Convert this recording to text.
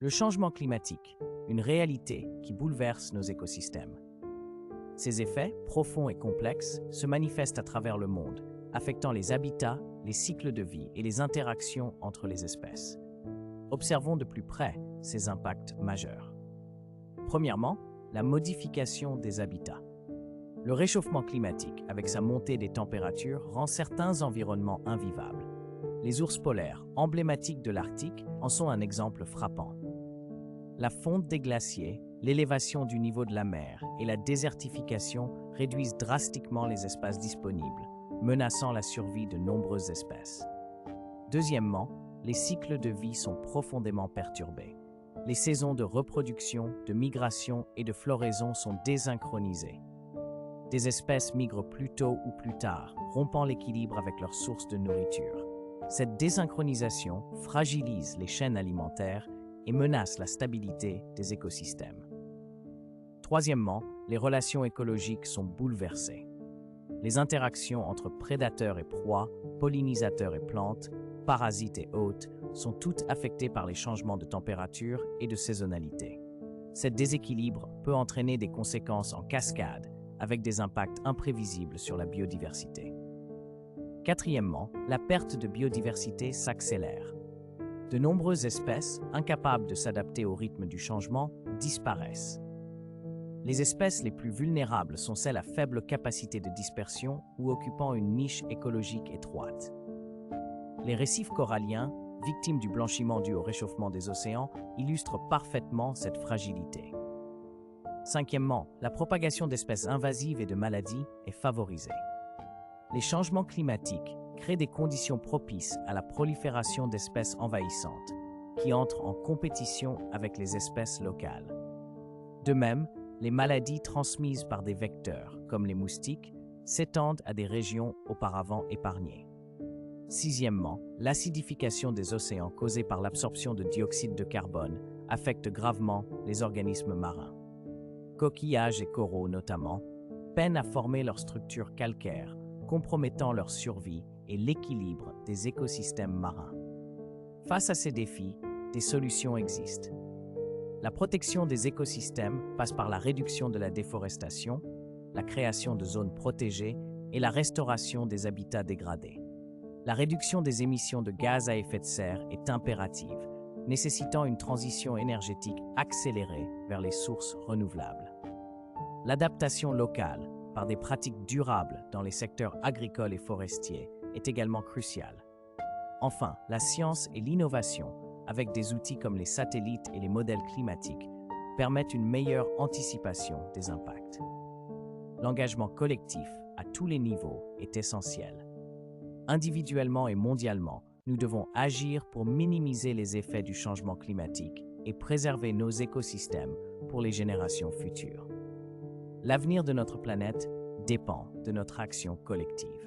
Le changement climatique, une réalité qui bouleverse nos écosystèmes. Ces effets, profonds et complexes, se manifestent à travers le monde, affectant les habitats, les cycles de vie et les interactions entre les espèces. Observons de plus près ces impacts majeurs. Premièrement, la modification des habitats. Le réchauffement climatique, avec sa montée des températures, rend certains environnements invivables. Les ours polaires, emblématiques de l'Arctique, en sont un exemple frappant. La fonte des glaciers, l'élévation du niveau de la mer et la désertification réduisent drastiquement les espaces disponibles, menaçant la survie de nombreuses espèces. Deuxièmement, les cycles de vie sont profondément perturbés. Les saisons de reproduction, de migration et de floraison sont désynchronisées. Des espèces migrent plus tôt ou plus tard, rompant l'équilibre avec leurs sources de nourriture. Cette désynchronisation fragilise les chaînes alimentaires et menace la stabilité des écosystèmes. Troisièmement, les relations écologiques sont bouleversées. Les interactions entre prédateurs et proies, pollinisateurs et plantes, parasites et hôtes sont toutes affectées par les changements de température et de saisonnalité. Cet déséquilibre peut entraîner des conséquences en cascade, avec des impacts imprévisibles sur la biodiversité. Quatrièmement, la perte de biodiversité s'accélère. De nombreuses espèces, incapables de s'adapter au rythme du changement, disparaissent. Les espèces les plus vulnérables sont celles à faible capacité de dispersion ou occupant une niche écologique étroite. Les récifs coralliens, victimes du blanchiment dû au réchauffement des océans, illustrent parfaitement cette fragilité. Cinquièmement, la propagation d'espèces invasives et de maladies est favorisée. Les changements climatiques créent des conditions propices à la prolifération d'espèces envahissantes, qui entrent en compétition avec les espèces locales. De même, les maladies transmises par des vecteurs, comme les moustiques, s'étendent à des régions auparavant épargnées. Sixièmement, l'acidification des océans causée par l'absorption de dioxyde de carbone affecte gravement les organismes marins. Coquillages et coraux notamment, peinent à former leur structure calcaire, compromettant leur survie et l'équilibre des écosystèmes marins. Face à ces défis, des solutions existent. La protection des écosystèmes passe par la réduction de la déforestation, la création de zones protégées et la restauration des habitats dégradés. La réduction des émissions de gaz à effet de serre est impérative, nécessitant une transition énergétique accélérée vers les sources renouvelables. L'adaptation locale, par des pratiques durables dans les secteurs agricoles et forestiers, est également cruciale. Enfin, la science et l'innovation, avec des outils comme les satellites et les modèles climatiques, permettent une meilleure anticipation des impacts. L'engagement collectif, à tous les niveaux, est essentiel. Individuellement et mondialement, nous devons agir pour minimiser les effets du changement climatique et préserver nos écosystèmes pour les générations futures. L'avenir de notre planète dépend de notre action collective.